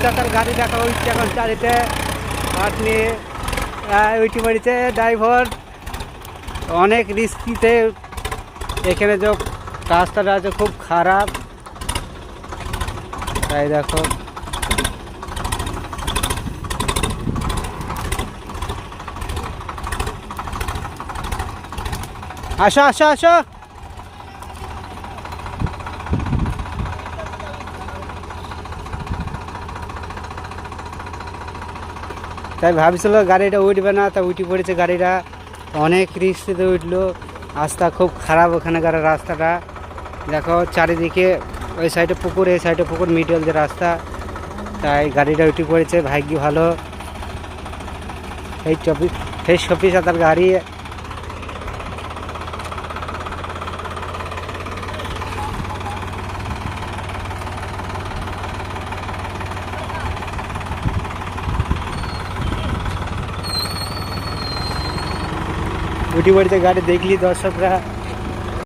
চাকার গাড়ি দেখা হচ্ছে এখন চারিতে আপনি উঠে পড়েছে ড্রাইভার অনেক রিস্কিতে। এখানে যে রাস্তাটা আছে খুব খারাপ, তাই দেখো আসো আসো আসো। তাই ভাবছিল গাড়িটা উঠবে না, তা উঠে পড়েছে গাড়িটা, অনেক রিস্কিতে উঠলো। রাস্তা খুব খারাপ ওখানকার রাস্তাটা দেখো, চারিদিকে ওই সাইডে পুকুর এই সাইডে পুকুর, মিডল যে রাস্তা, তাই গাড়িটা উঠে পড়েছে। ভাগ্য ভালো এই 24 হাজার গাড়ি। উঠে পড়েছে গাড়ি, দেখলি দর্শকরা।